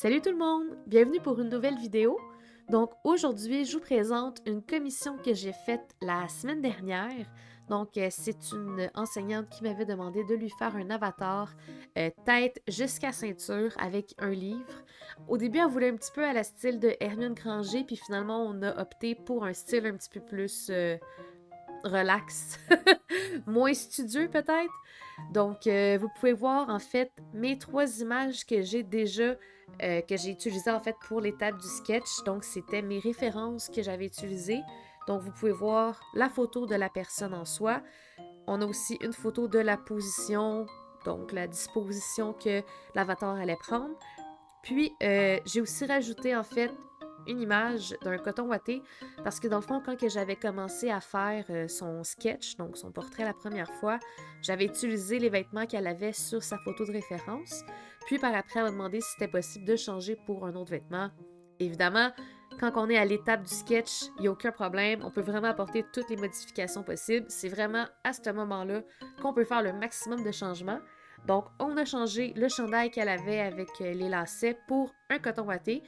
Salut tout le monde! Bienvenue pour une nouvelle vidéo. Donc aujourd'hui, je vous présente une commission que j'ai faite la semaine dernière. Donc c'est une enseignante qui m'avait demandé de lui faire un avatar tête jusqu'à ceinture avec un livre. Au début, elle voulait un petit peu à la style de Hermione Granger, puis finalement on a opté pour un style un petit peu plus relax, moins studieux peut-être. Donc, vous pouvez voir en fait mes trois images que j'ai déjà, que j'ai utilisées en fait pour l'étape du sketch. Donc, c'était mes références que j'avais utilisées. Donc, vous pouvez voir la photo de la personne en soi. On a aussi une photo de la position, donc la disposition que l'avatar allait prendre. Puis, j'ai aussi rajouté en fait une image d'un coton ouaté parce que dans le fond, quand que j'avais commencé à faire son sketch, donc son portrait la première fois, j'avais utilisé les vêtements qu'elle avait sur sa photo de référence. Puis par après, elle m'a demandé si c'était possible de changer pour un autre vêtement. Évidemment, quand on est à l'étape du sketch, il n'y a aucun problème. On peut vraiment apporter toutes les modifications possibles. C'est vraiment à ce moment-là qu'on peut faire le maximum de changements. Donc, on a changé le chandail qu'elle avait avec les lacets pour un coton ouaté.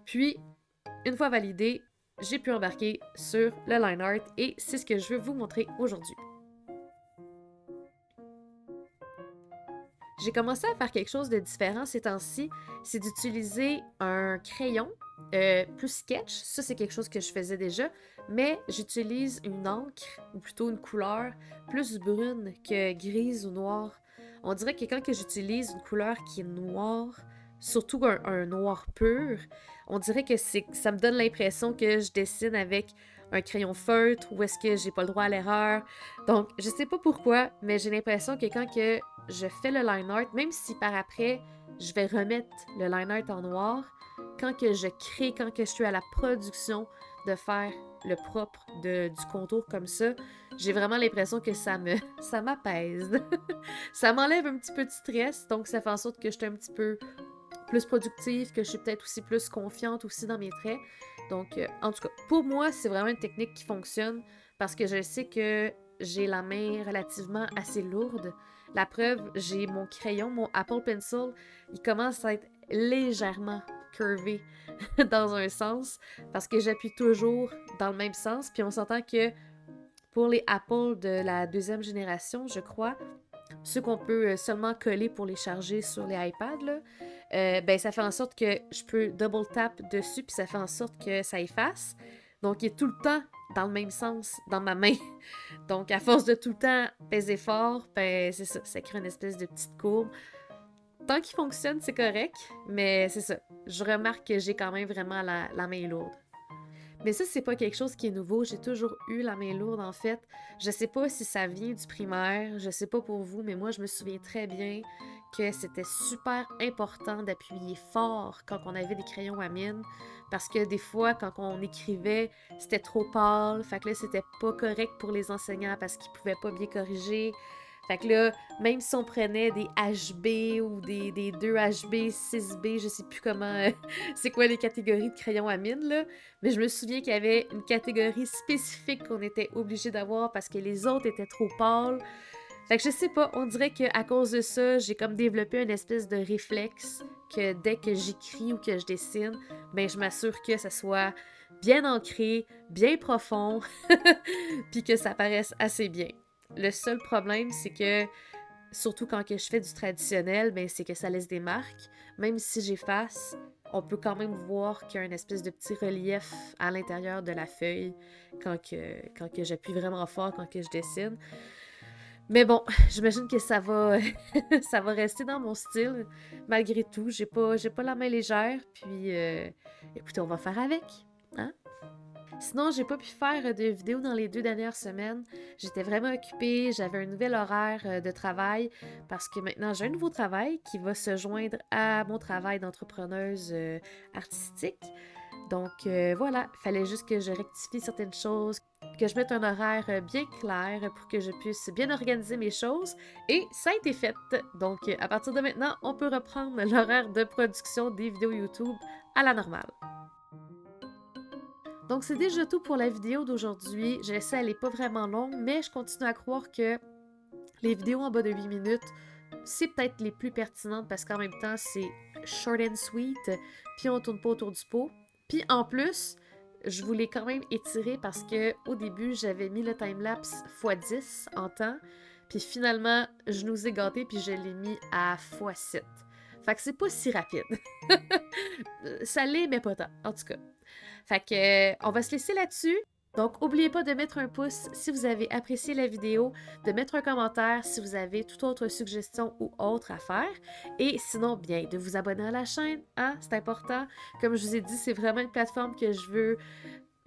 Puis, une fois validé, j'ai pu embarquer sur le line art et c'est ce que je veux vous montrer aujourd'hui. J'ai commencé à faire quelque chose de différent ces temps-ci, c'est d'utiliser un crayon plus sketch. Ça, c'est quelque chose que je faisais déjà, mais j'utilise une encre, ou plutôt une couleur, plus brune que grise ou noire. On dirait que quand que j'utilise une couleur qui est noire, surtout un noir pur, on dirait que ça me donne l'impression que je dessine avec un crayon feutre ou est-ce que j'ai pas le droit à l'erreur. Donc, je sais pas pourquoi, mais j'ai l'impression que quand que je fais le line art, même si par après, je vais remettre le line art en noir, quand que je crée, quand que je suis à la production de faire le propre du contour comme ça, j'ai vraiment l'impression que ça m'apaise. Ça m'enlève un petit peu de stress, donc ça fait en sorte que je suis un petit peu plus productive, que je suis peut-être aussi plus confiante aussi dans mes traits. Donc, en tout cas, pour moi, c'est vraiment une technique qui fonctionne parce que je sais que j'ai la main relativement assez lourde. La preuve, j'ai mon crayon, mon Apple Pencil, il commence à être légèrement curvé dans un sens parce que j'appuie toujours dans le même sens. Puis on s'entend que pour les Apple de la deuxième génération, je crois, ceux qu'on peut seulement coller pour les charger sur les iPads, là, ben ça fait en sorte que je peux double tap dessus, puis ça fait en sorte que ça efface. Donc, il est tout le temps dans le même sens dans ma main. Donc, à force de tout le temps peser fort, ben c'est ça, ça crée une espèce de petite courbe. Tant qu'il fonctionne, c'est correct, mais c'est ça. Je remarque que j'ai quand même vraiment la main lourde. Mais ça, c'est pas quelque chose qui est nouveau. J'ai toujours eu la main lourde, en fait. Je sais pas si ça vient du primaire, je sais pas pour vous, mais moi, je me souviens très bien que c'était super important d'appuyer fort quand on avait des crayons à mine. Parce que des fois, quand on écrivait, c'était trop pâle. Fait que là, c'était pas correct pour les enseignants parce qu'ils pouvaient pas bien corriger. Fait que là, même si on prenait des HB ou des 2 HB, 6B, je sais plus comment, c'est quoi les catégories de crayons à mine, là. Mais je me souviens qu'il y avait une catégorie spécifique qu'on était obligé d'avoir parce que les autres étaient trop pâles. Fait que je sais pas, on dirait qu'à cause de ça, j'ai comme développé une espèce de réflexe que dès que j'écris ou que je dessine, ben je m'assure que ça soit bien ancré, bien profond, puis que ça paraisse assez bien. Le seul problème, c'est que, surtout quand que je fais du traditionnel, ben c'est que ça laisse des marques. Même si j'efface, on peut quand même voir qu'il y a une espèce de petit relief à l'intérieur de la feuille quand que j'appuie vraiment fort, quand que je dessine. Mais bon, j'imagine que ça va, ça va rester dans mon style. Malgré tout, j'ai pas la main légère. Puis, écoutez, on va faire avec. Hein? Sinon, j'ai pas pu faire de vidéos dans les 2 dernières semaines. J'étais vraiment occupée, j'avais un nouvel horaire de travail parce que maintenant j'ai un nouveau travail qui va se joindre à mon travail d'entrepreneuse artistique. Donc voilà, il fallait juste que je rectifie certaines choses, que je mette un horaire bien clair pour que je puisse bien organiser mes choses. Et ça a été fait. Donc à partir de maintenant, on peut reprendre l'horaire de production des vidéos YouTube à la normale. Donc c'est déjà tout pour la vidéo d'aujourd'hui. Je sais, elle est pas vraiment longue, mais je continue à croire que les vidéos en bas de 8 minutes, c'est peut-être les plus pertinentes parce qu'en même temps, c'est short and sweet, puis on tourne pas autour du pot. Puis en plus, je voulais quand même étirer parce que au début, j'avais mis le timelapse x10 en temps, puis finalement, je nous ai gâtés puis je l'ai mis à x7. Fait que c'est pas si rapide. Ça l'est, mais pas tant, en tout cas. Fait que, on va se laisser là-dessus. Donc, n'oubliez pas de mettre un pouce si vous avez apprécié la vidéo, de mettre un commentaire si vous avez toute autre suggestion ou autre à faire. Et sinon, bien, de vous abonner à la chaîne, hein, c'est important. Comme je vous ai dit, c'est vraiment une plateforme que je veux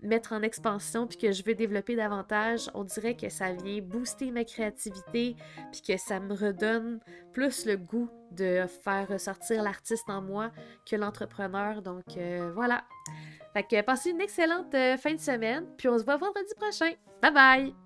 mettre en expansion puis que je veux développer davantage. On dirait que ça vient booster ma créativité puis que ça me redonne plus le goût de faire ressortir l'artiste en moi que l'entrepreneur. Donc, voilà. Fait que passez une excellente fin de semaine, puis on se voit vendredi prochain. Bye bye!